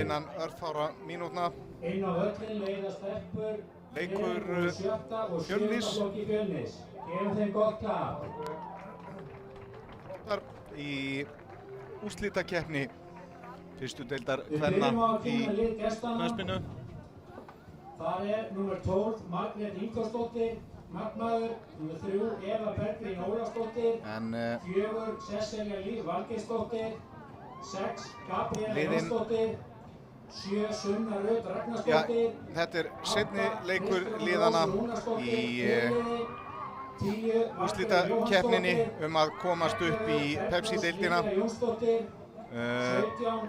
innan örfára mínútna. Inn á völlinn leiða stelpur Leikur úr 7. og 7. Fjölnis. flokki Fjölnis. Gefum þeim gott klapp. Þróttar í úrslitakeppni fyrstu deildar Við kvenna byrjum á að í kynna lið gestanna. knattspyrnu. Það númer 12 Margrét Ingvarsdóttir, markmaður, númer 3 Eva Bergrín Ólafsdóttir, En 4 Sesselja Líf Valgeirsdóttir, 6 Gabriela Liðin- Jónsdóttir, 7 Sunna Rut Já, Ragnarsdóttir, þetta er seinni leikur liðana í úrslitakeppninni að komast upp í Pepsi-deildina. 17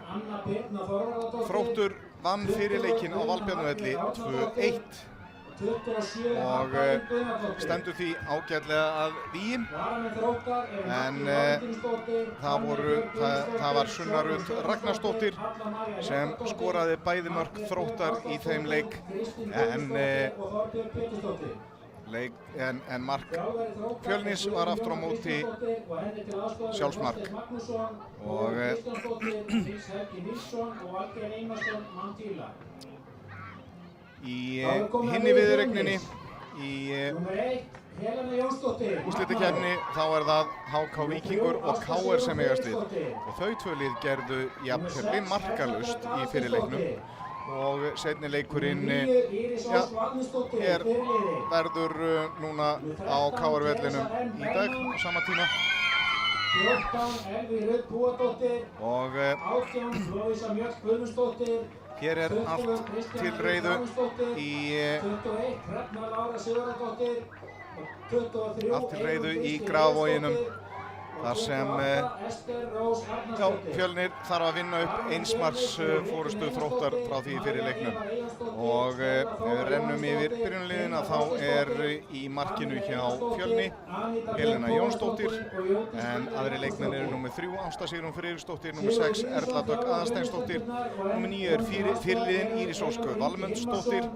Anna Birna Þorvarðardóttir, Þróttur vann fyrir leikinn á Valbjarnarvelli 2-1 27 og stendur því ágætlega að vígi. En það var Sunna Rut Ragnarsdóttir sem skoraði bæði mörk Þróttar í þeim leik en mark Fjölnis var aftur á móti sjálfsmark og í hinni viðureigninni í úrslitakeppni þá er það HK Víkingur og KR sem eigast við og þau tvö lið gerðu jafntefli markalaust í fyrri leiknum og seinni leikurinn verður núna á KR-vellinum í dag á sama tíma. 14 Elvi Rut Búadóttir, Og 18 Lovísa Mjöll Guðmundsdóttir, hér er allt til reiðu í 21 Hrefna Lára Sigurðardóttir og 23 allt til reiðu í Grafarvoginum þar sem Fjölnir þarf að vinna upp einsmarks forystu Þróttar frá því fyrir leiknum og ef við rennum yfir byrjunarliðina þá er í markinu hjá Fjölni Helena Jónsdóttir en aðri leikmenn eru númer 3 Ásta Sigrún Friðriksdóttir, númer 6 Erla Dögg Aðalsteinsdóttir, númer 9 er fyrirliðinn Íris Ósk Valmundsdóttir,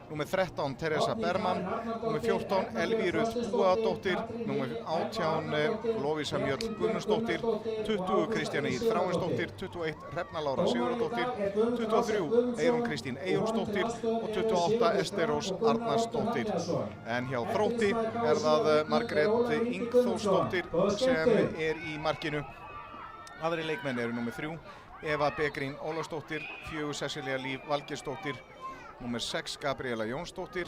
númer 13 Teresa Berman, númer 14 Elvi Rut Búadóttir, númer 18 Lovísa Mjöll Guðmundsdóttir, 20 Kristjana Ýr Þráinsdóttir, 21 Hrefna Lára Sigurðardóttir, 23 Eyrún Kristín Eyjólfsdóttir og 28 Ester Rós Arnarsdóttir. En hjá Þrótti er það Margrét Ingþórsdóttir sem er í markinu. Aðri leikmenn eru númer 3 Eva Bergrín Ólafsdóttir, 4 Sesselja Líf Valgeirsdóttir, númer 6 Gabriela Jónsdóttir,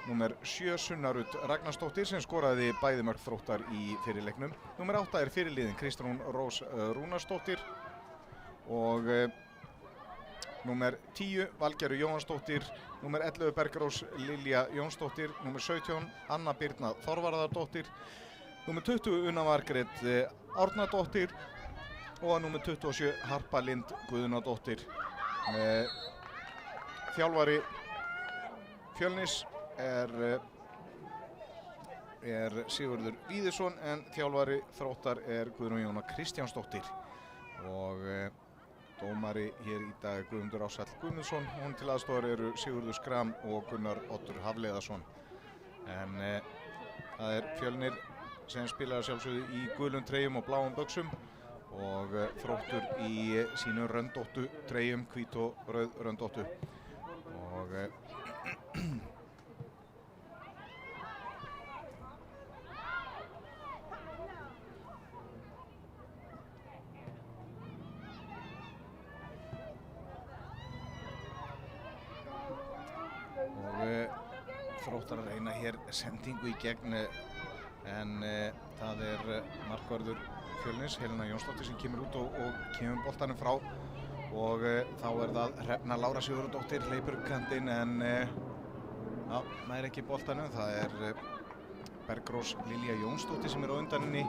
númer 7 Sunna Rut Ragnarsdóttir sem skoraði bæði mörk Þróttar í fyrri leiknum. Númer 8 er fyrirliðin Kristrún Rós Rúnarsdóttir og númer 10 Valgerður Jóhannsdóttir, númer 11 Bergrós Lilja Jónsdóttir, númer 17 Anna Birna Þorvarðardóttir, númer 20 Una Margrét Árnadóttir og númer 27 Harpa Lind Guðnadóttir. Þjálfari Fjölnis er Sigurður Víðisson en þjálfari Þróttar er Guðrún Jóna Kristjánsdóttir og dómari hér í dag Guðmundur Ársæll Guðmundsson. Hún til aðstoðar eru Sigurður Skram og Gunnar Oddur Hafleiðarsson. En það er Fjölnir sem spilar sjálfsögðu í gulum treyjum og bláum buxum og Þróttur í sínu röndóttu treyjum, hvít og rauð röndóttu. Og Þróttar að reyna hér sendingu í gegn en það er markvörður Fjölnis, Helena Jónsdóttir sem kemur út og kemur boltanum frá og þá er það Hrefna Lára Sigurðardóttir hleypur kantinn en nær ekki boltanum. Það er Bergrós Lilja Jónsdóttir sem er á undan henni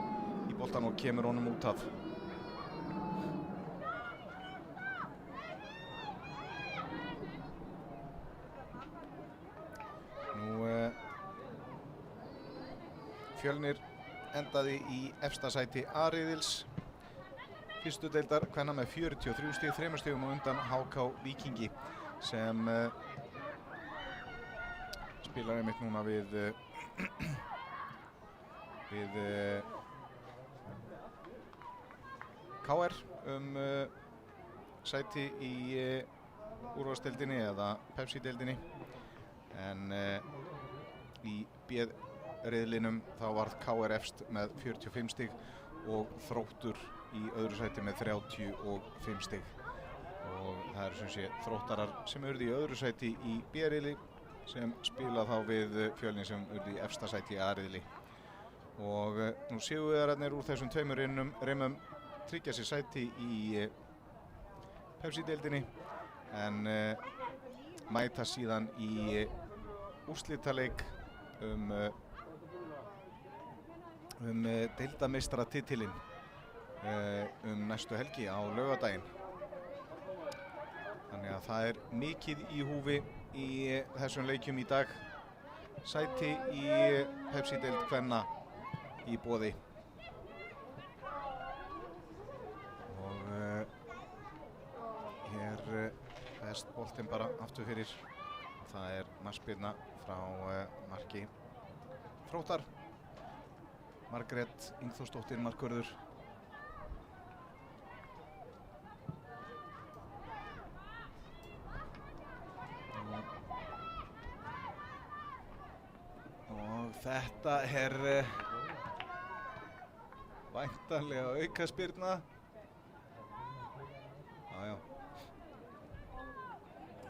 í boltan og kemur honum út af. Fjölnir endaði í efsta sæti A-riðils fyrstu deildar kvenna með 43 stig, 3 stigum á undan HK Víkingi sem spilar einmitt núna við KR sæti í úrvalsdeildinni eða Pepsi-deildinni. En í B-riðlinum þá varð KR efst með 45 stig og Þróttur í öðru sæti með 35 stig. Og það eru sem sé Þróttarar sem urðu í öðru sæti í B-riðli sem spila þá við Fjölni sem urðu í efsta sæti í A-riðli. Og nú sigurvegararnir úr þessum tveimur reymum tryggja sér sæti í Pepsi-deildinni en mæta síðan í úrslitaleik um deildarmeistaratitilinn næstu helgi á laugardaginn. Þannig að það mikið í húfi í þessum leikjum í dag. Sæti í Pepsi-deild kvenna í boði. Og hér best boltinn bara aftur fyrir. Það markspyrna frá marki Þróttar. Margrét Ingþórsdóttir markvörður. Og þetta væntanlega aukaspyrna. Já.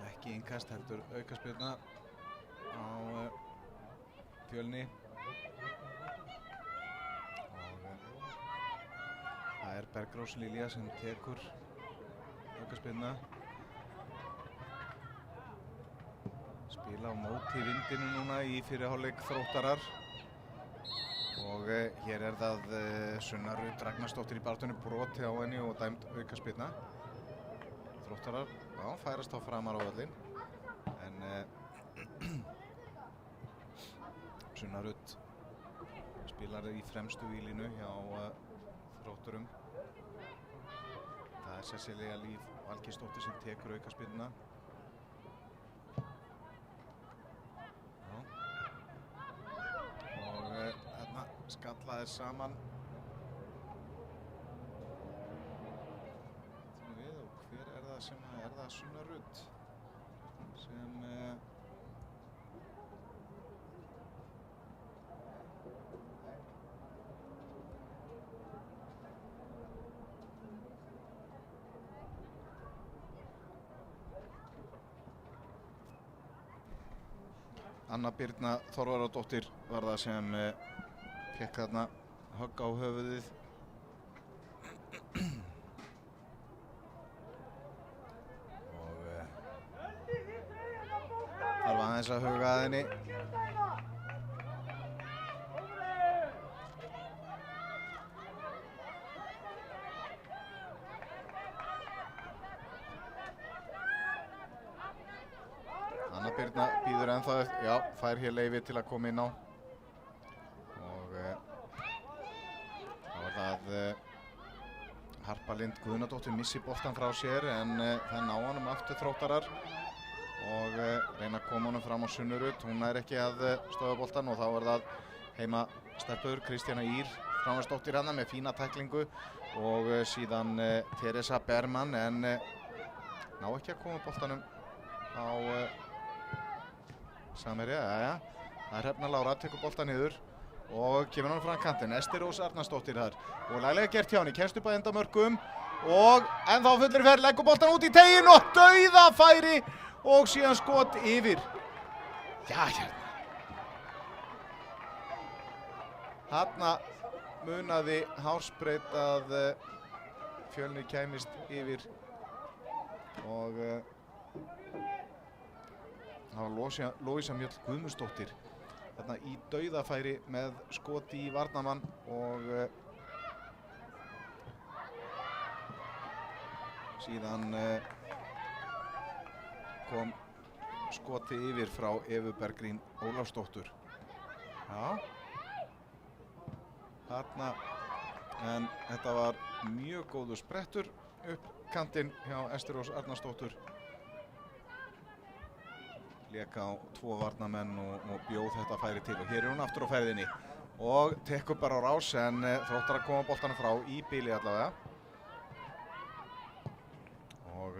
Ekki innkast heldur aukaspyrna á Fjölni. Það Bergrós Lilja sem tekur aukaspyrna. Spila á móti vindinu núna í fyrri hálfleik Þróttarar. Og hér það Sunna Rut Ragnarsdóttir í baráttunni, broti á henni og dæmd aukaspyrna. Þróttarar, færast á framar á völlinn. En Sunna Rut spilar í fremstu vílínu hjá Þrótturum. Það Cecilia Líf Valgeirsdóttir sem tekur aukaspyrnuna. Og þarna skalla saman. Við og hver það sem það Sunna Rut sem Anna Birna Þorvarðardóttir var það sem fékk þarna högg á höfuðið. Og þarf aðeins að huga að henni. Anna Birna býður ennþá, fær hér leyfi til að koma inn á. Og þá það Harpa Lind Guðnadóttir missi boltan frá sér en það ná honum aftur Þróttarar og reyna að koma honum fram á Sunnu Rut. Hún ekki að stöðva boltan og þá það heima stelpur Kristjana Ír Þráinsdóttir hana með fína tæklingu og síðan Teresa Berman en ná ekki að koma boltanum á Samherja, það Hrefna Lára, tekur bolta niður og kemur hann fram kantinn. Ester Rós Arnarsdóttir þar og laglega gert hjá henni, kemst upp að endamörkum og ennþá fullri ferð, leggur boltan út í teginn og dauðafæri og síðan skot yfir. Þarna munaði hársbreyt að Fjölnir kæmist yfir og það var Lóísa Mjöll Guðmundsdóttir þarna í dauðafæri með skoti í varnarmann og síðan kom skoti yfir frá Evu Bergrín Ólafsdóttur. Þarna, en þetta var mjög góður sprettur upp kantinn hjá Ester Rós Arnarsdóttur. Léka á tvo varnarmenn og bjóð þetta færi til og hér hún aftur á ferðinni og tekur bara á rás en Þróttar að koma boltanum frá í bili allavega og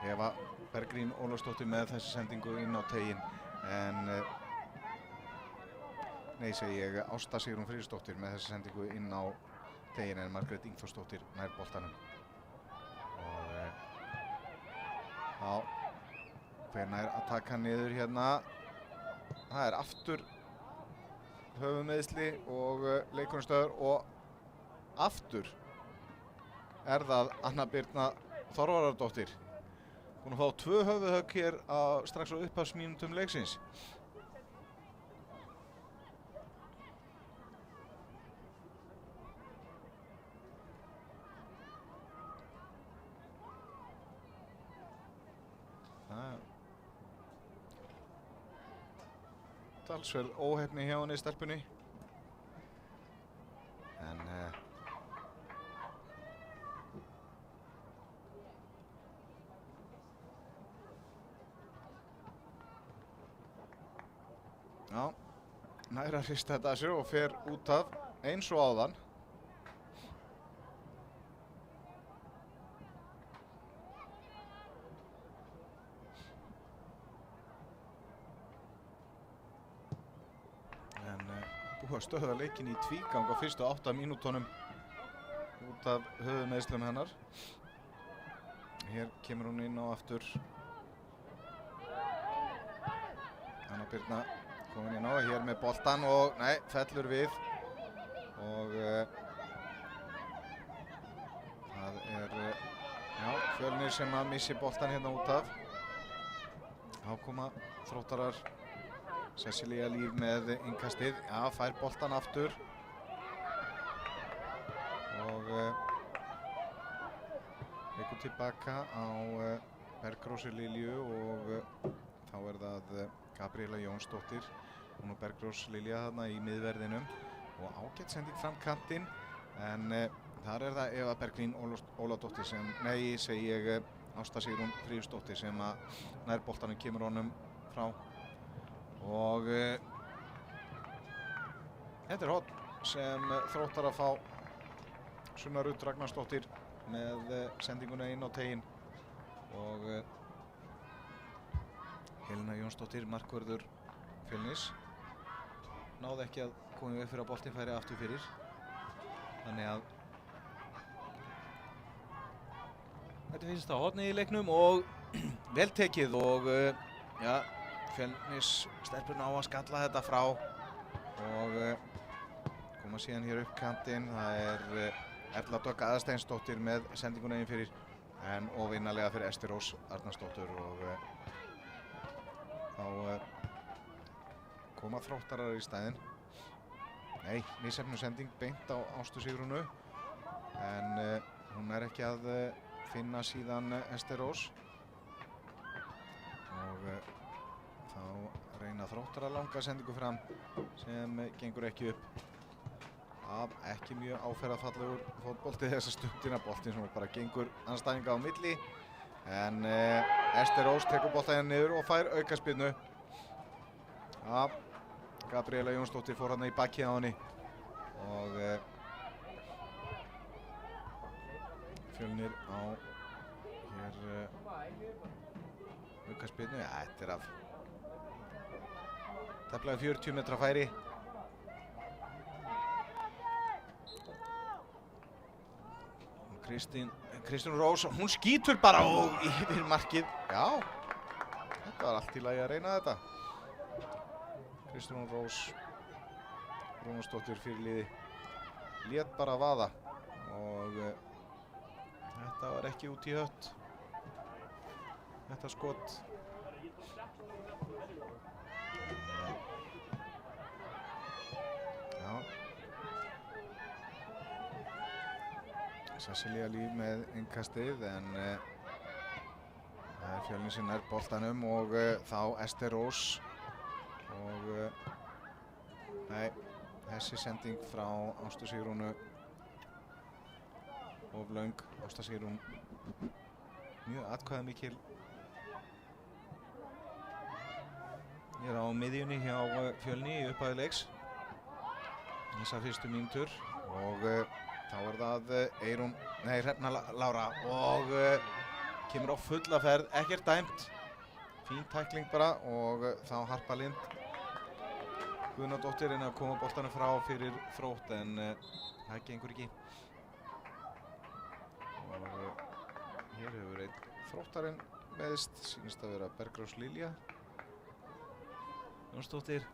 Eva Bergrín Ólafsdóttir með þessi sendingu inn á teiginn en nei, segi ég, Ásta Sigrún Friðsdóttir með þessi sendingu inn á teiginn en Margrét Ingþórsdóttir nær boltanum. Og já, hvenær að taka niður hérna. Það er aftur höfuðmeiðsli og leikurinn stöður og aftur er það Anna Birna Þorvarðardóttir. Búin að fá 2 höfuðhögg hér strax á upphafsmínútum leiksins. Talsverð óheppni hjá henni stelpunni. En já, nær að hrista þetta að sér og fer út af eins og áðan. Búið að stöða leikinn í tvígang á fyrstu 8 mínútonum út af höfuðmeiðslum hennar. Hér kemur hún inn á aftur. Anna Birna komin inn á hér með boltan og nei, fellur við. Og það er Fjölnir sem að missi boltan hérna út af. Þá koma Þróttarar. Cecilia Líf með innkastið, já, fær boltan aftur og leikur tilbaka á Bergrósi Lilju og þá er það Gabriela Jónsdóttir, hún og Bergrós Lilja þarna í miðverðinum og ágætt sending fram kantinn en þar er það Eva Bergrín Ólafsdóttir sem, nei, segi ég, Ásta Sigrún Friðsdóttir sem að nær boltanum kemur honum frá. Og þetta er horn sem Þróttar að fá. Sunna Rut Ragnarsdóttir með sendinguna inn á teiginn og Helena Jónsdóttir, markvörður Fjölnis, náði ekki að koma upp fyrir að boltinn færi aftur fyrir. Þannig að þetta finnst það hornið í leiknum og vel tekið og já, Fjölnis stelpurinn á að skalla þetta frá og koma síðan hér upp kantinn. Það er Erla Dögg Aðarsteinsdóttir með sendinguna inn fyrir en óvinnalega fyrir Ester Rós Arnarsdóttur og þá koma Þróttarar í stæðin. Nei, misheppnuð sending beint á Ástu Sigrúnu en hún er ekki að finna síðan Ester Rós og þá reyna Þróttarar langa sendingu fram sem gengur ekki upp. Ekki mjög áferðarfallegur fótbolti þessa stundina, boltinn sem bara gengur andstæðinga á milli en Ester Rós tekur boltann niður og fær aukaspyrnu. Gabriela Jónsdóttir fór hérna í bakið á henni og Fjölnir á hér aukaspyrnu. Ja, þetta er af tæplega 40 metra færi. Kristín Rós, hún skýtur bara og yfir markið. Já, þetta var allt í lagi að reyna þetta. Kristín Rós Rúnarsdóttir fyrir liði lét bara vaða og þetta var ekki út í hött. Þetta skot. Já. Cecilia Líf með innkastið en það er Fjölnir sem nær boltanum og þá Ester Rós og nei, þessi sending frá Ástu Sigrúnu of löng. Ásta Sigrún mjög atkvæðamikil ég er á miðjunni hjá Fjölni í upphafi leiks þessar fyrstu mínútur og þá er það Hrefna Lára og kemur á fulla ferð, ekkert dæmt. Fín tækling bara og þá Harpa Lind Guðnadóttir að koma boltanum frá fyrir Þrótt en það gengur ekki. Og hér hefur einn Þróttarinn meðist, sýnist að vera Bergrós Lilja Jónsdóttir.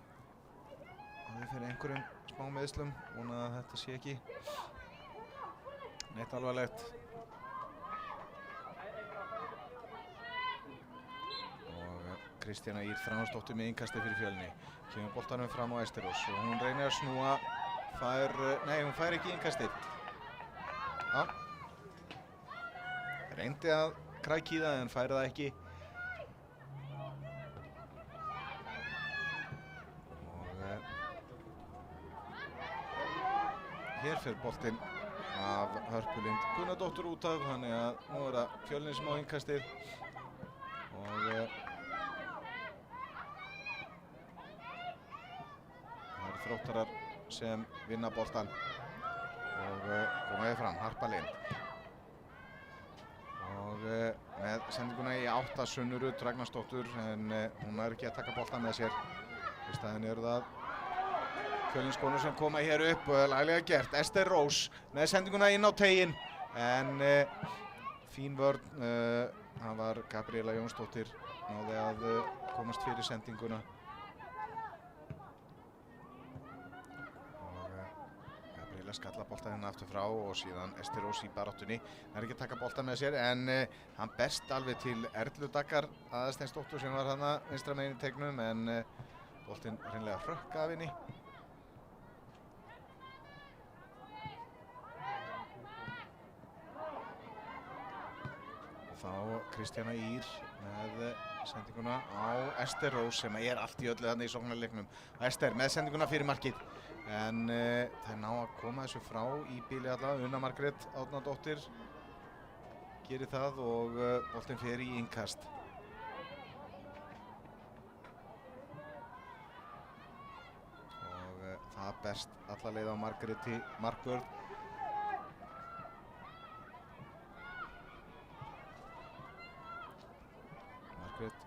Það fyrir einhverjum smá meðslum, vona að þetta sé ekki neitt alvarlegt. Kristjana Ýr Þráinsdóttir með innkasti fyrir Fjölni. Kemur boltanum fram á Esteros og hún reynir að snúa, hún fær ekki innkastið. Já. Reyndi að krækja í það en fær það ekki. Og hér fer boltinn af Hörpu Lind Guðnadóttur út af, þannig að nú er það Fjölni sem á innkastið. Og Þróttarar sem vinna boltan og komaði fram, Harpa Lind. Og með sendinguna í 8 Sunnu Rut Ragnarsdóttur en hún er ekki að taka boltan með sér. Í staðinn eru það Fjölniskonur sem koma hér upp og laglega gert. Ester Rós með sendinguna inn á teiginn en fín vörn, það var Gabriela Jónsdóttir náði að komast fyrir sendinguna. Skalla boltan hérna aftur frá og síðan Ester Rós í baráttunni. Það er ekki að taka boltan með sér en hann berst alveg til Erlu Daggar Aðalsteinsdóttur sem var þarna vinstra megin í teignum en boltinn hreinlega hrökk af henni. Og þá Kristjana Ýr með sendinguna á Ester Rós sem er allt í öllu þarna í sóknarleiknum. Ester með sendinguna fyrir markið. En það ná að koma þessu frá í bíli alla. Una Margrét Árnadóttir gerir það og boltinn fer í innkast. Og það berst alla leið á Margréti markvörð. Margrét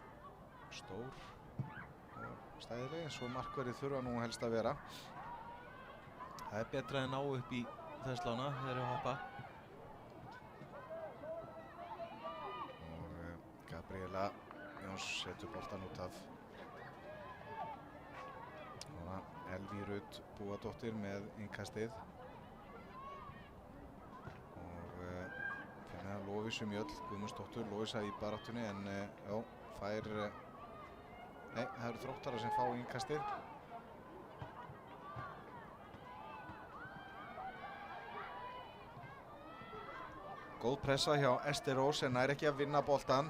stór og stæðileg eins og markvörðið þurfa nú helst að vera. Það er betra en ná upp í þesslána þegar við hoppa. Og Gabriela Jóns setur boltan út af. Og Elví Rut Búadóttir með innkastið. Og finna Lovísu Mjöll Guðmundsdóttur, Lovísa í baráttunni en já, fær... Nei, það eru Þróttarar sem fá innkastið. Góð pressa hjá Ester Rós en nær ekki að vinna boltan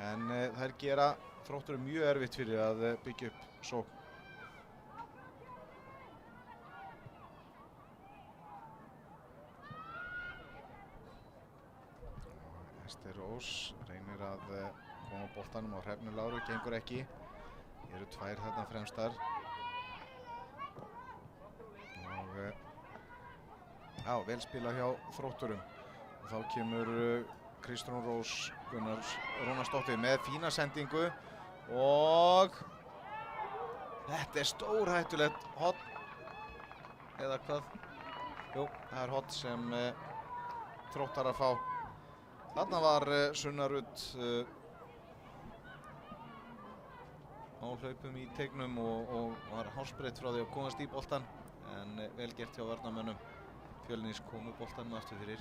en þær gera Þrótturum mjög erfitt fyrir að byggja upp sókn. Ester Rós reynir að koma boltanum á Hrefnu Láru, gengur ekki. Hér eru tvær þarna fremstar. Og já, vel spilað hjá Þrótturum. Og þá kemur Kristrún Rós Rúnarsdóttir með fína sendingu og þetta er stórhættulegt horn eða hvað? Jú, það er horn sem Þróttarar fá. Þarna var Sunna Rut á hlaupum í teignum og var hálsbreytt frá því að komast í boltan en vel gert hjá varnarmönnum. Fjölnis komu boltanum aftur fyrir.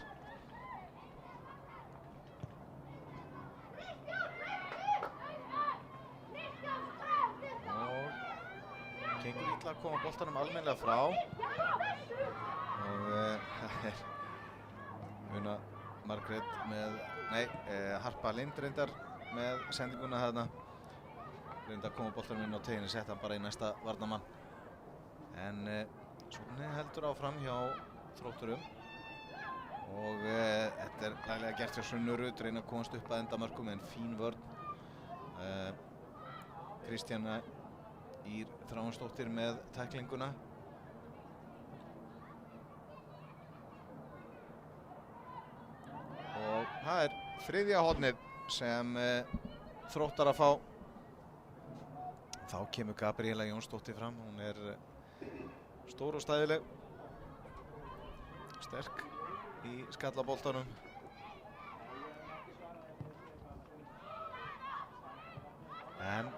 Gengur illa að koma boltanum almennilega frá og það er Una Margrét með, Harpa Lind reyndar með sendinguna þarna. Reyndar að koma boltanum inn á teginni, setta hann bara í næsta varnarmann. En svona heldur áfram hjá Þrótturum og þetta er laglega gert hjá Sunnu Rut, reyna að komast upp að endamörkum en fín vörn. Kristjana Ýr Þráinsdóttir með tæklinguna. Og það er þriðja hornið sem Þróttar að fá. Þá kemur Gabriela Jónsdóttir fram. Hún er stór og stæðileg. Sterk í skallaboltanum. En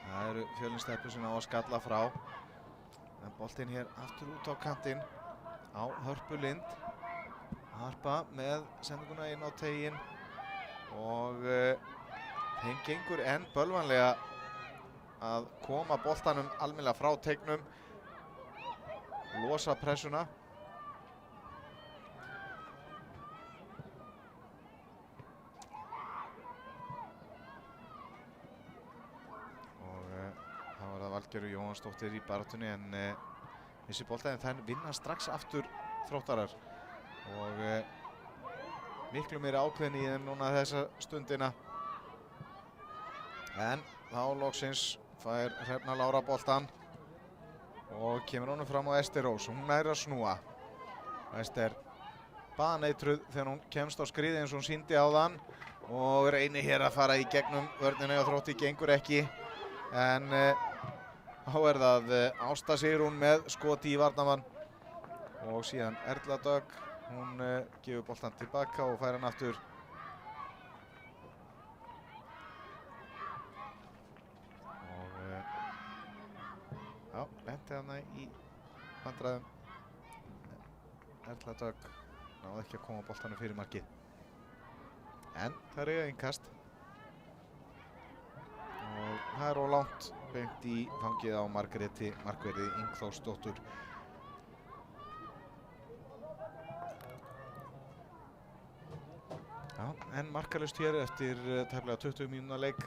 það eru Fjölnistelpur sem á að skalla frá. En boltinn hér aftur út á kantinn á Hörpu Lind. Harpa með sendinguna inn á teiginn og þeim gengur enn bölvanlega að koma boltanum almennilega frá teignum, losa pressuna. Og þá var það Valgerður Jóhannsdóttir í baráttunni en þessi boltaðin þær vinna strax aftur Þróttarar og miklu meiri ákveðni í þeim núna þessa stundina. En þá loksins fær Hrefna Lára boltan og kemur honum fram á Ester Rós. Hún nær að snúa. Ester baneitruð þegar hún kemst á skriði eins og hún sýndi áðan og reynir hér að fara í gegnum vörnina og Þrótti gengur ekki. En þá er það Ásta Sigrún með skot í varnarmann og síðan Erla Dögg. Hún gefur boltan tilbaka og fær hann aftur. Og já, lenti hana í vandræðum. Erla Dögg náði ekki að koma boltanum fyrir markið. En það er innkast. Og það er ólangt beint í fangið á Margréti Markverði Ingþórsdóttur. Já, en markalaust hér eftir tæplega 20 mínúna leik.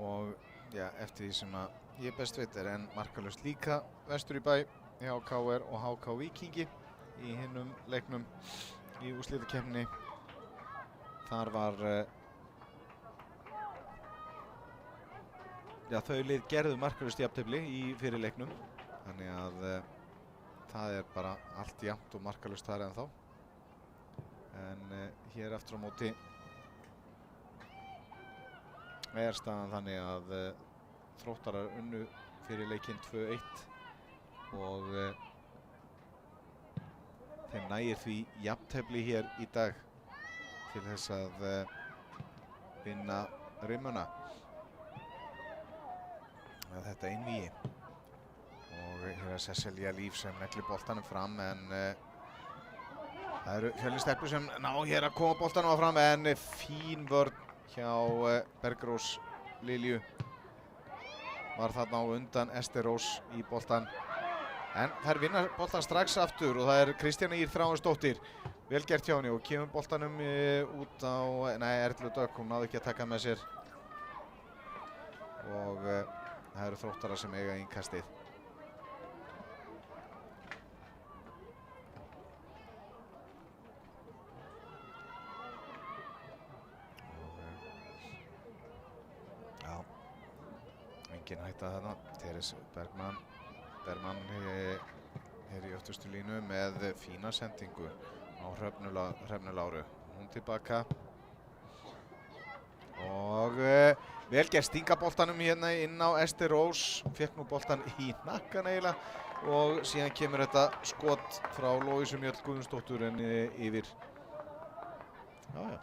Og já, eftir því sem að ég best veit er enn markalaust líka vestur í bæ hjá KR og HK Víkingi í hinnum leiknum í úrslitakeppninni. Þar var já, þau lið gerðu markalaust jafntefli í fyrir leiknum. Þannig að það er bara allt jafnt og markalaust þar ennþá. En hér aftur á móti er staðan þannig að Þróttarar unnu fyrir leikinn 2-1 og þeim nægir því jafntefli hér í dag til þess að vinna Rimmuna. Þetta einvígi og hér er Sesselja Líf sem neglir boltanum fram en það eru Fjölnistelpur sem ná hér að koma boltanum fram en fín vörn hjá Bergrós Lilju. Var þarna á undan Ester Rós í boltan. En þær vinna boltan strax aftur og það er Kristjana Ýr Þráinsdóttir. Vel gert hjá henni og kemur boltanum út á, Erlu Dögg, hún náði ekki að taka með sér. Og það eru Þróttarar sem eiga innkastið. Engin hætta þarna. Teres Bergmann er í öftustu línu með fína sendingu á Hrefnu Láru. Hún tilbaka. Og vel gert stinga boltanum hérna inn á Ester Rós. Fékk nú boltan í nakkan eiginlega og síðan kemur þetta skot frá Lovísu Mjöll Guðmundsdóttur en yfir. Já.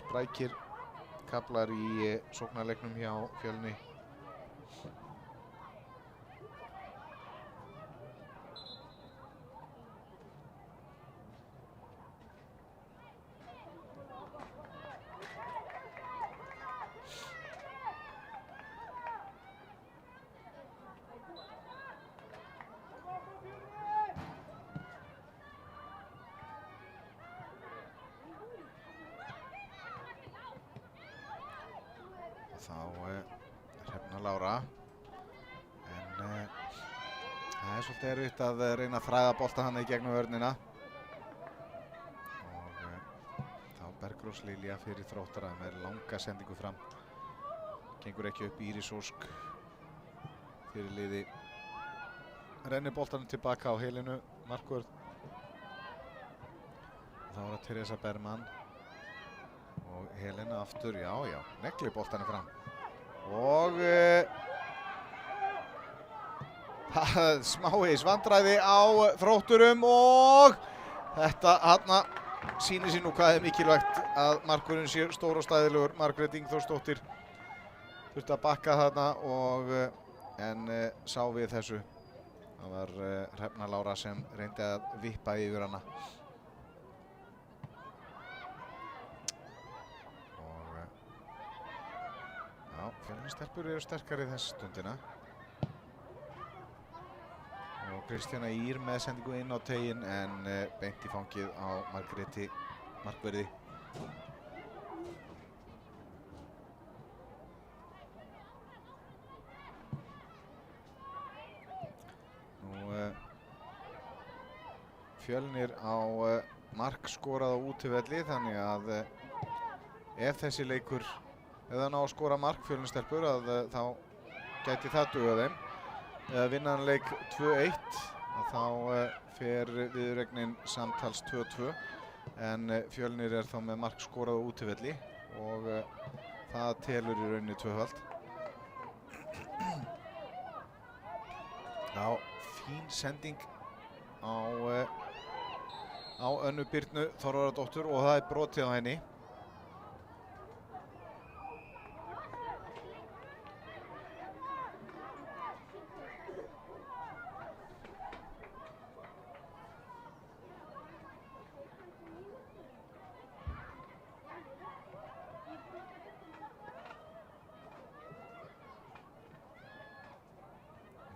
Sprækir kaflar í sóknarleiknum hjá Fjölni. þá Hrefna Lára. En það svolítið erfitt að reyna að þræða bolta hann í gegnum vörnina. Og þá Bergrós Lilja fyrir Þróttara með langa sendingu fram. Gengur ekki upp Íris Ósk fyrir liði. Rennir boltanum tilbaka á Helenu, markvörð. Þá það Teresa Bergman. Og Helena aftur, já, neglir boltanum fram. Og smávegis vandræði á Þrótturum og þetta þarna sýnir sér nú hvað er mikilvægt að markvörðurinn sé stór og stæðilegur. Margrét Ingþórsdóttir þurfti að bakka þarna og en sá við þessu. Það var Hrefna Lára sem reyndi að vippa yfir hana. Og já, Fjölnistelpur eru sterkari þessa stundina. Og Kristjana Ír með sendingu inn á teiginn en beint í fangið á Margréti markverði. Fjölnir á mark skorað á útivelli, þannig að ef þessi leikur eða ná að skora mark Fjölnistelpur að þá gæti það dugað þeim. Eða vinna hann leik 2-1 að þá fer viðuregnin samtals 2-2 en Fjölnir er þá með mark skorað á útivelli og það telur í rauninni tvöfald. Já, fín sending á Önnu Birnu Þorvarðardóttur og það er brotið á henni.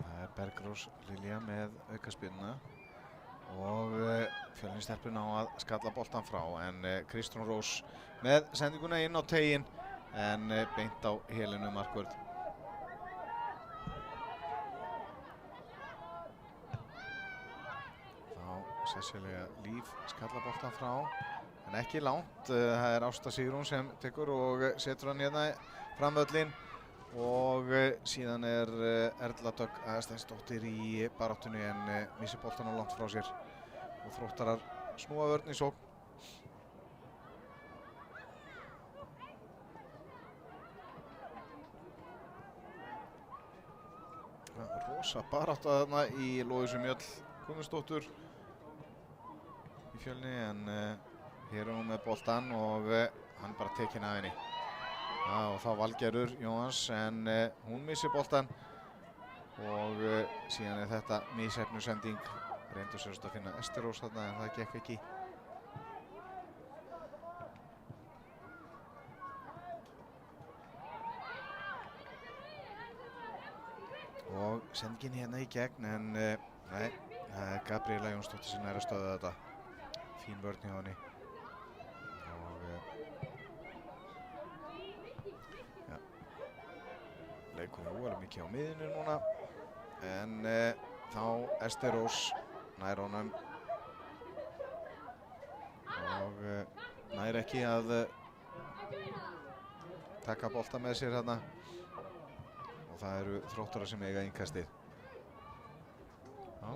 Það er Bergrós Lilja með aukaspyrnuna. Og Fjölnistelpur ná að skalla boltan frá en Kristrún Rós með sendinguna inn á teiginn en beint á Helenu markvörð. Þá Sesselja Líf skalla boltan frá en ekki langt. Það er Ásta Sigrún sem tekur og setur hann hérna framvöllin og síðan er Erla Dögg Aðarsteinsdóttir í baráttunni en missir boltan á langt frá sér og Þróttarar snúa vörn í sókn. Rosa barátta þarna í Lovísu Mjöll Guðmundsdóttur í Fjölni en hér er hún með boltan og hann bara tekinn af henni. Já, og þá Valgerður Jóhans en hún missir boltan og síðan er þetta misheppnuð sending. Reyndu sérst að finna Esterós þarna en það gekk ekki. Og sendingin hérna í gegn en nei, það er Gabriela Jónsdóttir sem er að stöða þetta. Fín vörn hjá henni. Leikur alveg mikið á miðinu núna en þá Esterós nær honum og nær ekki að taka bolta með sér hérna og það eru Þróttarar sem eiga innkastið. Já.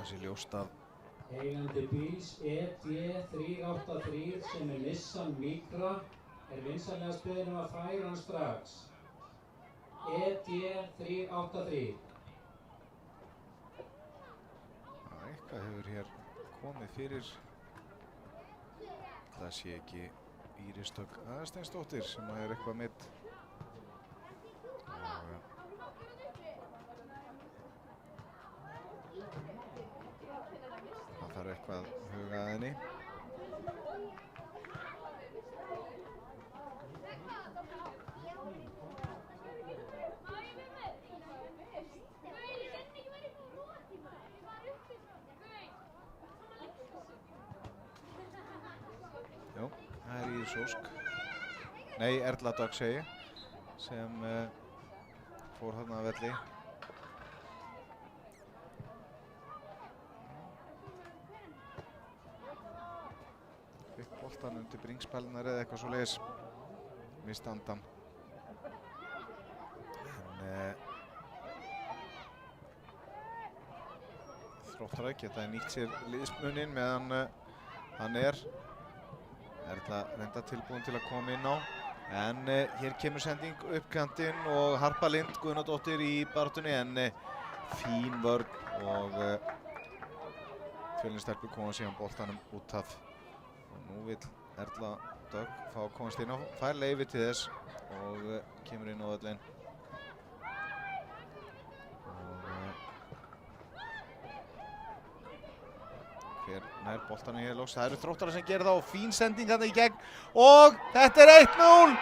Þessi ljóst af Eigandi bíls ED383 sem er Nissan Micra er vinsamlegast beðinn að færa hann strax. ED383. Eitthvað hefur hér komið fyrir. Það sé ekki Íris Dögg Aðarsteinsdóttir sem er eitthvað mitt. Það þarf eitthvað hugað henni. Íris Ósk, nei Erla Dögg segi ég, sem fór þarna að velli. Fikk boltan undir bringspelnar eða eitthvað svoleiðis, mist andan. En Þróttarar geta nýtt sér liðsmuninn meðan hann er Erla reynda tilbúin til að koma inn á. En hér kemur sending upp kantinn og Harpa Lind Guðnadóttir í baráttunni, en fín vörn og Fjölnistelpur koma síðan boltanum út af. Og nú vill Erla Dögg fá að komast inn á, fær leyfi til þess og kemur inn á völlinn. Hér nær boltanum hér loks, það eru Þróttarar sem gerir það og fín sending þarna í gegn og þetta er 1-0!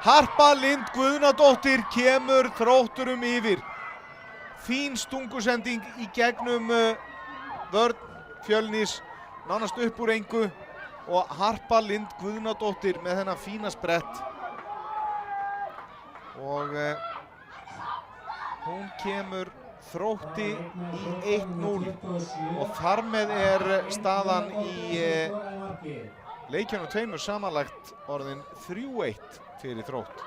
Harpa Lind Guðnadóttir kemur Þrótturum yfir. Fín stungusending í gegnum vörn Fjölnis, nánast upp úr engu og Harpa Lind Guðnadóttir með þennan fína sprett. Og hún kemur Þrótti í 1-0 og þar með er staðan í leikjunum tveimur samanlagt orðin 3-1 fyrir Þrótt.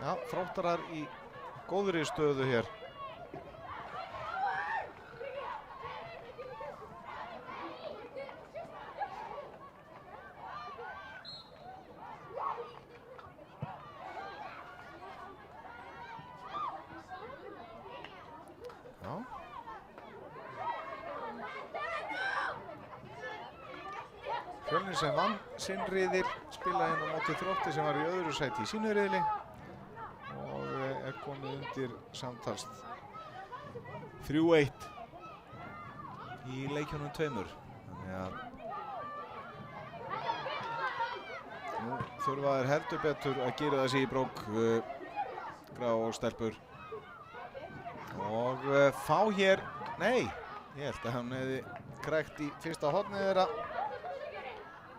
Já, Þróttarar í góðri stöðu hér. Fjölnir sem vann sinn riðil spilaði inn á móti Þrótti sem var í öðru sæti í sínu riðli og er komið undir samtals 3-1 í leikjunum tveimur. Þannig að nú þurfa þeir heldur betur að gera það sig í brók, Grá og stelpur. Og fá hér, nei, ég held að hann hefði krækt í fyrsta hornið þeirra.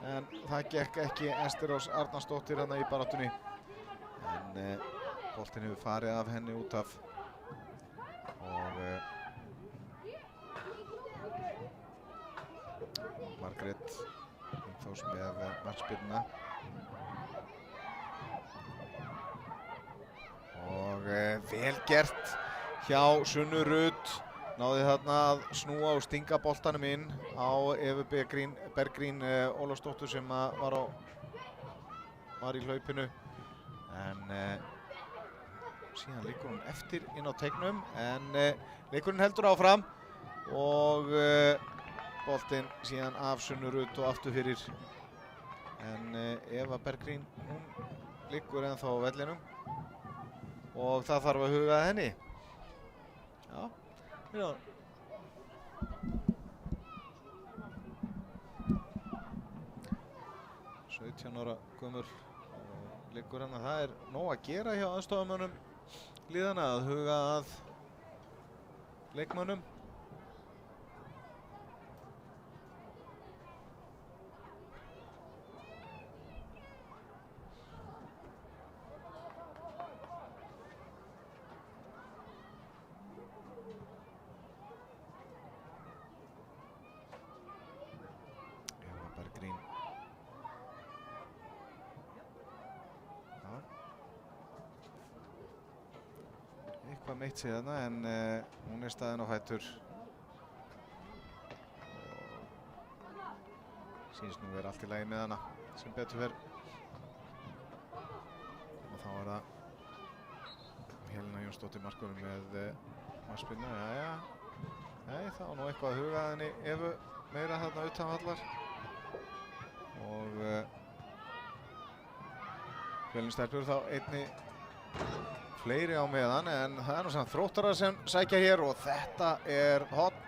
En það gekk ekki, Estherós Arnarsdóttir hérna í baráttunni. En boltinn hefur farið af henni út af. Og Margrét Ingþórs með markspyrnuna. Og vel gert hjá Sunnu Rut. Náði þarna að snúa og stinga boltanum inn á Evu Bergrín Ólafsdóttur sem var í hlaupinu. En síðan liggur hún eftir inn á teignum, en leikurinn heldur áfram og boltinn síðan af Sunnu Rut og aftur fyrir. En Eva Bergrín, hún liggur ennþá á vellinum og það þarf að huga að henni. Já. Já. 17 ára gömul liggur hann að það er nóg að gera hjá aðstofamönnum liðana að huga að leikmönnum. Eitthvað meitt síðan en hún er staðin á fætur og sýnst nú er allt í lagi með hana sem betur fer. Og þá er það Helena Jónsdóttir markvörður með markspyrnu. Jæja, nei, þá nú eitthvað að huga að henni Evu meira þarna utanvallar og Fjölnistelpur þá einni fleiri á meðan, en það er nú samt Þróttarar sem sækja hér og þetta er hotn.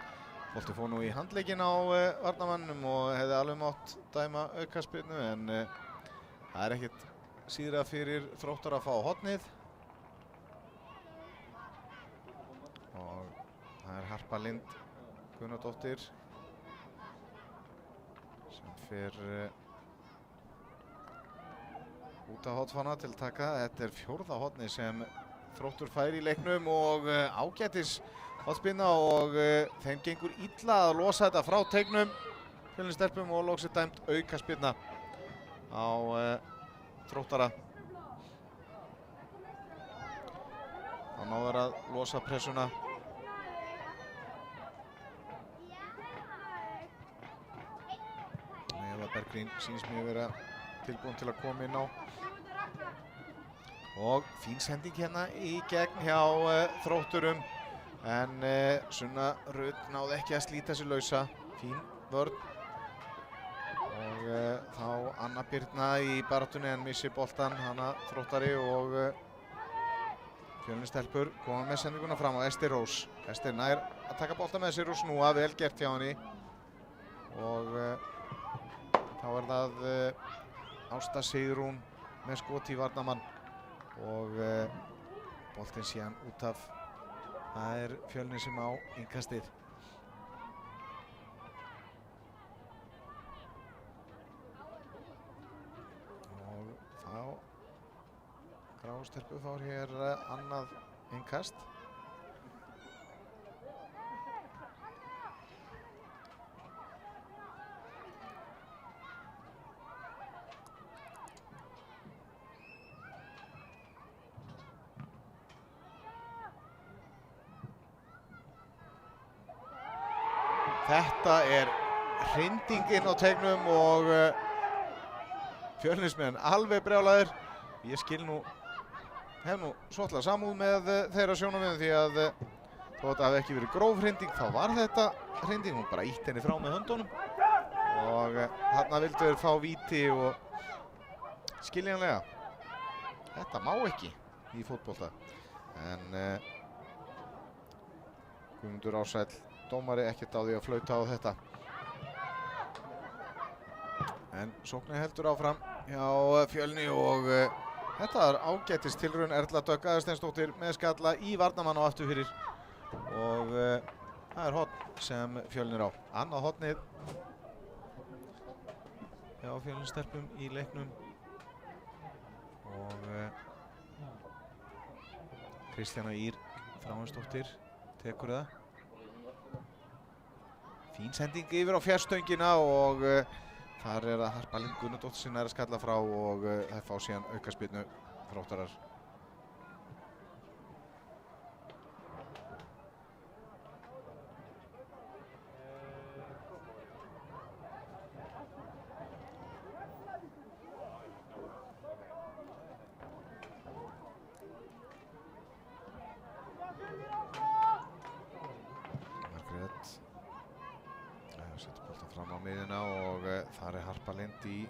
Bolti fór nú í handlegginn á varnarmannum og hefði alveg mátt dæma aukaspyrnu, en það er ekkert síðra fyrir Þróttarar að fá hotnið. Og það er Harpa Lind Guðnadóttir sem fer út af hornfána til að taka. Þetta er 4. hornið sem Þróttur fær í leiknum og ágætis hornspyrna og þeim gengur illa að losa þetta frá teignum Fjölnistelpum og loks dæmt aukaspyrna á Þróttara. Það náður að losa pressuna. Eva Bergrín sýnist mér vera tilbúin til að koma inn á. Og fín sending hérna í gegn hjá Þrótturum. En Sunna Rut náði ekki að slíta sig lausa. Fín vörn. Og þá Anna Birna í baráttunni en missir boltan. Hana Þróttari og Fjölnistelpur koma með sendinguna fram á Ester Rós. Ester nær að taka bolta með sér og snúa. Vel gert hjá henni. Og þá er það Ásta Sigrún með skot í varnarmann. Og boltinn síðan út af. Það er Fjölnir sem á innkastið. Og þá Gráustelpur fár hér annað innkast. Þetta er hrinding inn á teignum og Fjölnismenn alveg brjálaðir. Ég hef nú svolítið samúð með þeirra sjónarmiðum því að þó þetta hafi ekki verið gróf hrinding þá var þetta hrinding. Hún bara ítt henni frá með höndunum og þarna vildu þeir fá víti og skiljanlega. Þetta má ekki í fótbolta en Guðmundur Ársæll dómari ekkert á því að flauta á þetta. En sóknin heldur áfram hjá Fjölni og þetta er ágætis tilraun. Erla Dögg Aðarsteinsdóttir með skalla í varnarmann á aftur fyrir og það er horn sem Fjölnir á. Annað hornið hjá Fjölnistelpum í leiknum og Kristjana Ýr Þráinsdóttir tekur það. Fín sending yfir á fjarstöngina og þar er það Harpa Lind Gunnardóttir sem er að skalla frá og það fá síðan aukaspyrnu Þróttarar. Fram á miðjuna og þar er Harpa Lind í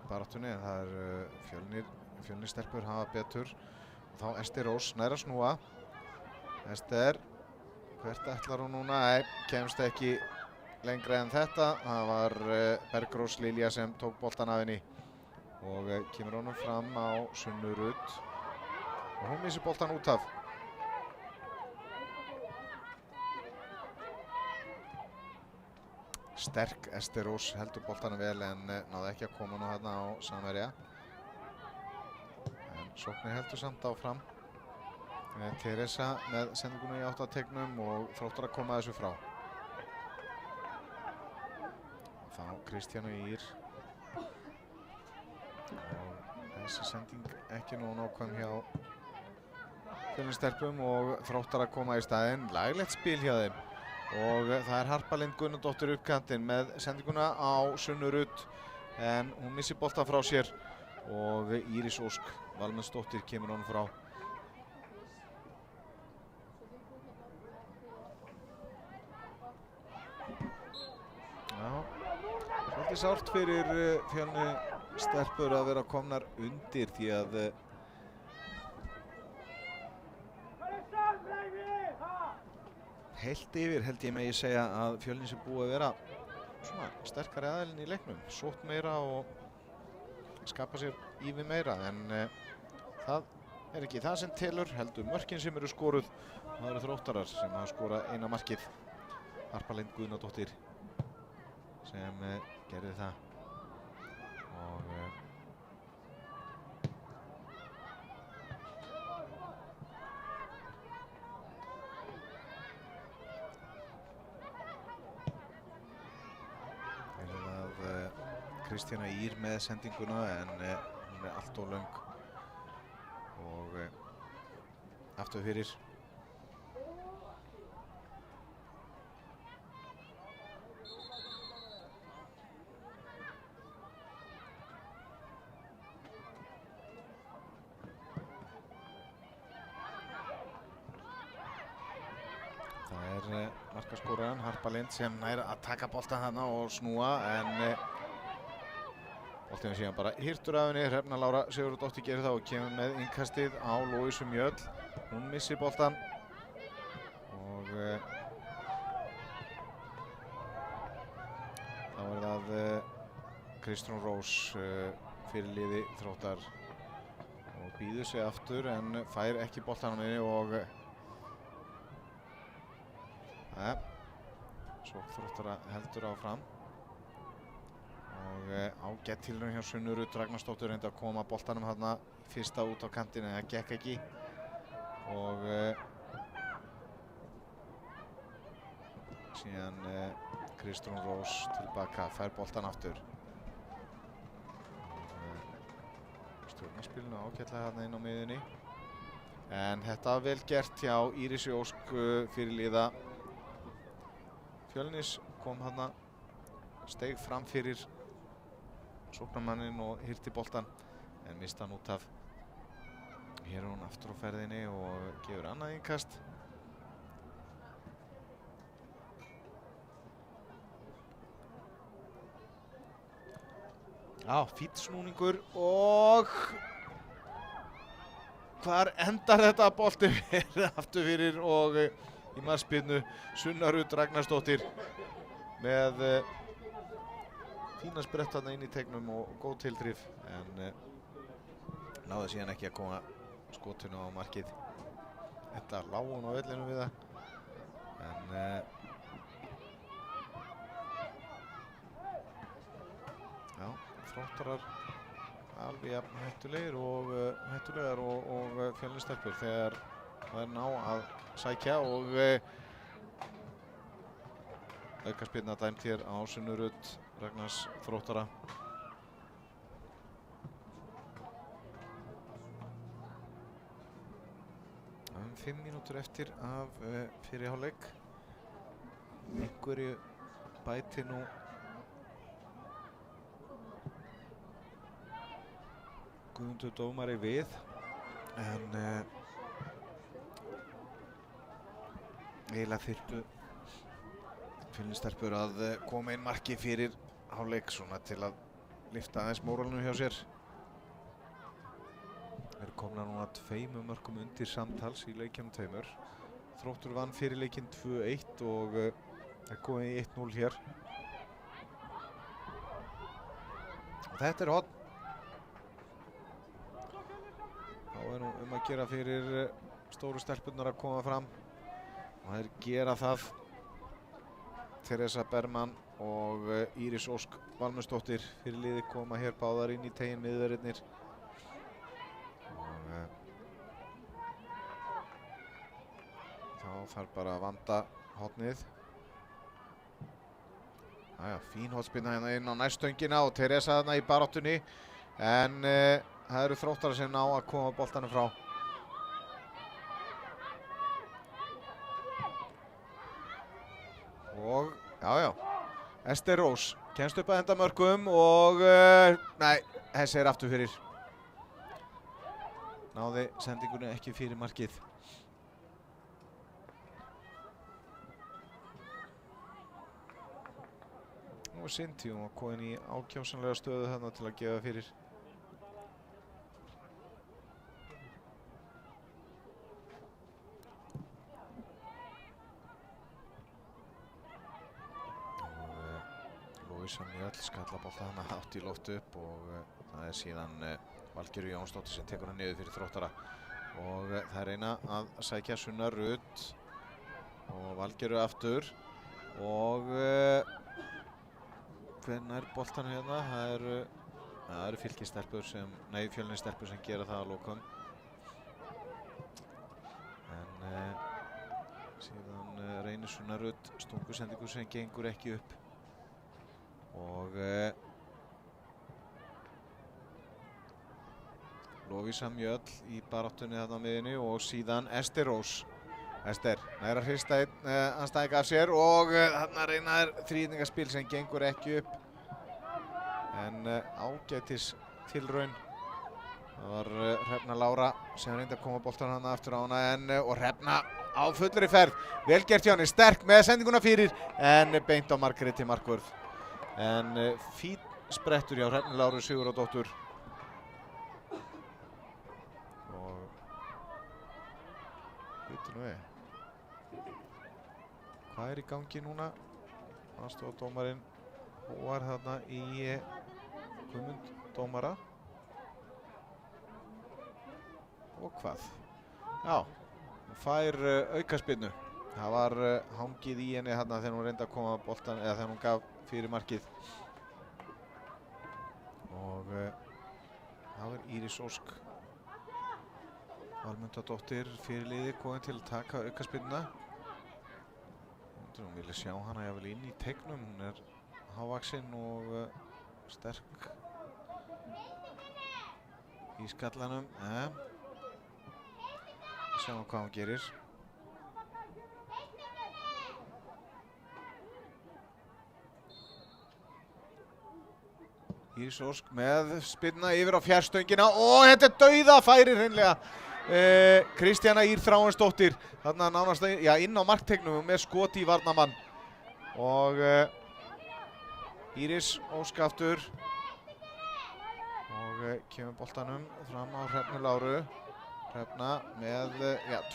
baráttunni. Það er Fjölnistelpur hafa betur og þá Ester Rós nær að snúa. Ester, hvert ætlar hún núna? Nei, kemst ekki lengra en þetta. Það var Bergrós Lilja sem tók boltan af henni og kemur honum fram á Sunnu Rut og hún missir boltan út af. Sterk Ester Rós heldur boltanum vel en náði ekki að koma nú hérna á samherja. En sóknin heldur samt áfram. Teresa með sendinguna í áttateignum og Þróttar að koma þessu frá. Þá Kristjana Ýr. Og þessi sending ekki nú nákvæm hjá Fjölnistelpum og Þróttar að koma í staðinn. Laglegt spil hjá þeim. Og það er Harpa Lind Gunnardóttir uppkantinn með sendinguna á Sunnu Rut en hún missir boltan frá sér og Íris Ósk Valmundsdóttir kemur honum frá. Já, svolítið sárt fyrir Fjölnistelpur að vera komnar undir því að heilt yfir held ég megi segja að Fjölnir sé búið að vera svona sterkari aðilinn í leiknum, sótt meira og skapa sér ívið meira en það er ekki það sem telur, heldur mörkin sem eru skoruð og það eru Þróttarar sem hafa skorað eina markið. Harpa Lind Guðnadóttir sem gerði það. og Kristjana Ýr með sendinguna en hún allt of löng og aftur fyrir. Það markaskoraran Harpa Lind sem nær að taka boltann þarna og snúa en boltinn síðan bara hirtur af henni. Hrefna Lára Sigurðardóttir gerir það og kemur með innkastið á Lóísu Mjöll. Hún missir boltann og þá það Kristrún Rós fyrirliði Þróttar og býður sig aftur en fær ekki boltann á minni og svo Þróttara heldur áfram og ágætt tilraun hjá Sunnu Rut Ragnarsdóttur reyndi að koma boltanum þarna fyrsta út á kantinn en það gekk ekki og síðan Kristrún Rós tilbaka, fær boltan aftur og stjórnarspilinu ágætlega þarna inn á miðjunni en þetta var vel gert hjá Írisi Ósk fyrirliða Fjölnis. Kom þarna, steig fram fyrir sóknarmanninn og hirti boltan en mista hann út af. Hér hún aftur á ferðinni og gefur annað innkast. Fínn snúningur og hvar endar þetta? Boltinn aftur fyrir og í markspyrnu Sunna Rut Ragnarsdóttir með fína sprett þarna inn í teignum og góð tilþrif en náði síðan ekki að koma skotinu á markið. Þetta lá hún á vellinum við það en Þróttarar alveg jafn hættulegar og Fjölnisstelpur þegar það ná að sækja og aukaspyrna dæmt hér á Sunnu Rut Ragnars Þróttara. 5 mínútur eftir af fyrri hálfleik. Einhverju bæti nú Guðmundur dómari við en eiginlega þyrftu Fjölnisstelpur að koma inn marki fyrir hálfleik svona til að lyfta aðeins móralinu hjá sér. Eru komna núna 2 mörkum undir samtals í leikjum 2. Þróttur vann fyrir leikinn 2-1 og komið í 1-0 hér. Og þetta horn. Þá nú að gera fyrir stóru stelpurnar að koma fram. Og þær gera það. Teresa Bergmann og Íris Ósk Valmundsdóttir fyrir liði koma hér báðar inn í tegin miðverðirnir. Þá þarf bara að vanda hornið. Fín hornspyrna hérna inn á næstöngina og Teresa þarna í baráttunni. En það eru Þróttarar sem ná að koma boltanum frá. Og, Ester Rós kemst upp að endamörkum og, nei, þessi aftur fyrir. Náði sendingunni ekki fyrir markið. Nú Sinti, hún var komin í ákjásanlega stöðu þarna til að gefa fyrir. Lóísa Mjöll skallabolta hana hátt í loft upp og það síðan Valgerður Jónsdóttir sem tekur hann niður fyrir Þróttara. Og það reyna að sækja Sunna Rut og Valgerður aftur og hver nær boltanum hérna? Það Það eru Fylkisstelpur sem, nei, Fjölnisstelpur sem gera það að lokum. En síðan reynir Sunna Rut stungusendingu sem gengur ekki upp. Og Lovísa Mjöll í baráttunni þarna á miðjunni og síðan Ester Rós. Ester nær að hrista einn andstæðing af sér og þarna reynar þríðningaspil sem gengur ekki upp. En ágætis tilraun. Það var Hrefna Lára sem reyndi að koma boltan hana aftur á hana og Hrefna á fullri ferð. Vel gert hjá henni, sterk með sendinguna fyrir en beint á Margréti markvörð. En fín sprettur hjá Hrefnu Láru Sigurðardóttur. Og hluti nú hvað í gangi núna? Aðstoðardómarinn var þarna í Guðmund dómara. Og hvað? Já, hún fær aukaspyrnu. Það var hangið í henni þarna þegar hún reyndi að koma boltan, eða þegar hún gaf fyrir markið. Og það var Íris Ósk Valmundardóttir fyrirliði komin til að taka aukaspyrnuna. Hún vilja sjá hana jafnvel inn í teignum. Hún hávaxinn og sterk í skallanum. Sjáum hvað hún gerir. Íris Ósk með spyrna yfir á fjarstöngina og þetta dauðafæri hreinlega. Kristjana Ýr Þráinsdóttir þarna nánast inn á markteignum með skoti í varnarmann. Og Íris Ósk aftur og kemur boltanum fram á Hrefnu Láru. Hrefna með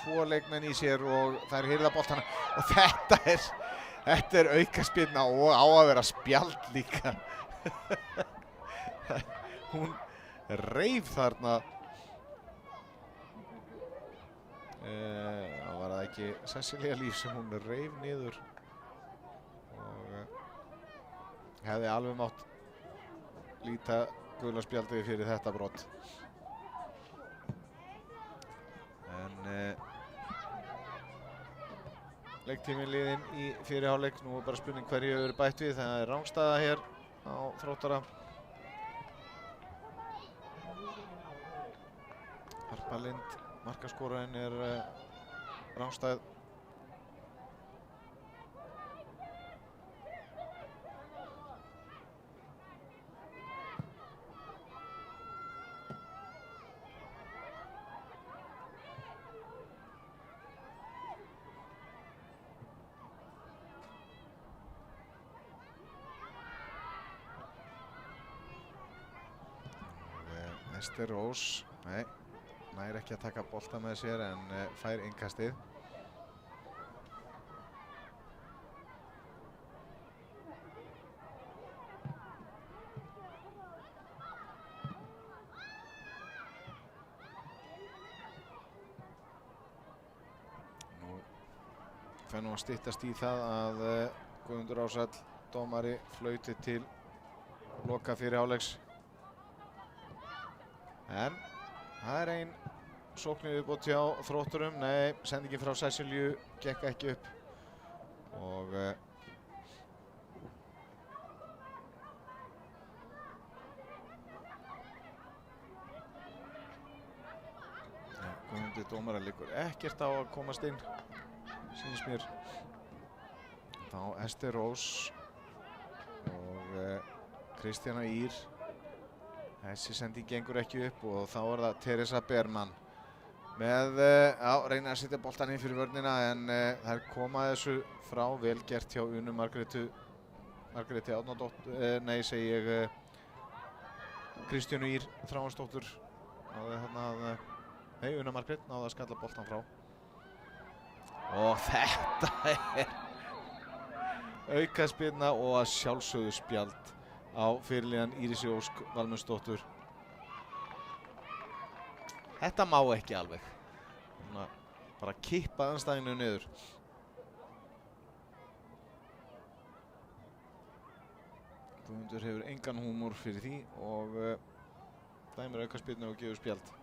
tvo leikmenn í sér og þær hirða boltana og þetta er aukaspyrna og á að vera spjald líka. Hún reif þarna. Það var það ekki Sesselía Líf sem hún reif niður og hefði alveg mátt líta gula spjaldið fyrir þetta brot. En leiktíminn liðinn í fyrri hálfleik. Nú er bara spurning hverju hefur verið bætt við. Það er rangstaða hér á Þróttara. Harpa Lind, markaskorarinn, er rangstæð. Ester Rós, nær ekki að taka bolta með sér en fær innkastið. Nú fer nú að styttast í það að Guðmundur Ársæll dómari flauti til loka fyrir hálfleiks. En það er ein sókn í viðbót hjá Þrótturum. Nei, sendingin frá Sesselju gekk ekki upp. Og Guðmundur dómara liggur ekkert á að komast inn, sýnist mér. Þá Ester Rós og Kristjana Ýr. Þessi sending gengur ekki upp og þá er það Teresa Berman með, reynir að setja boltan inn fyrir vörnina en þær koma þessu frá. Vel gert hjá Unu Margréti Árnadóttur, Kristjánu Ýr Þráinsdóttur. Una Margrét náði að skalla boltan frá. Og þetta er aukaspyrna og að sjálfsögðu spjald á fyrirliðan Írisi Ósk Valmundsdóttur. Þetta má ekki alveg. Bara kippa andstæðinu niður. Guðmundur hefur engan húmor fyrir því og dæmir aukaspyrnu og gefur spjald.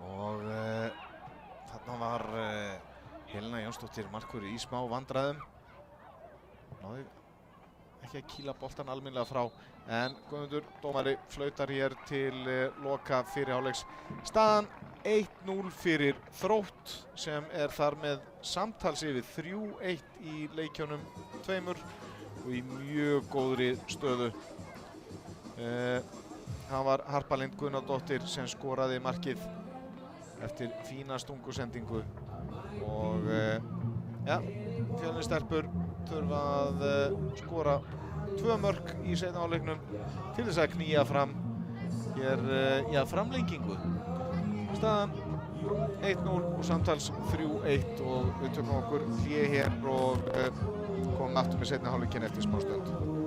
Og þarna var Helena Jónsdóttir markvörður í smá vandræðum. Náði ekki að kýla boltan almennilega frá, en Guðmundur dómari flautar hér til loka fyrri hálfleiks. Staðan 1-0 fyrir Þrótt sem er þar með samtals yfir 3-1 í leikjunum tveimur og í mjög góðri stöðu. Það var Harpa Lind Gunnardóttir sem skoraði markið eftir fína stungusendingu og ja, Fjölnistelpur þurfa að skora 2 mörk í seinni hálfleiknum til þess að knýja fram hér, ja, framlengingu. Staðan 1-0 og samtals 3-1 og við tökum okkur hlé hér og komum aftur með seinni hálfleikinn eftir smá stund.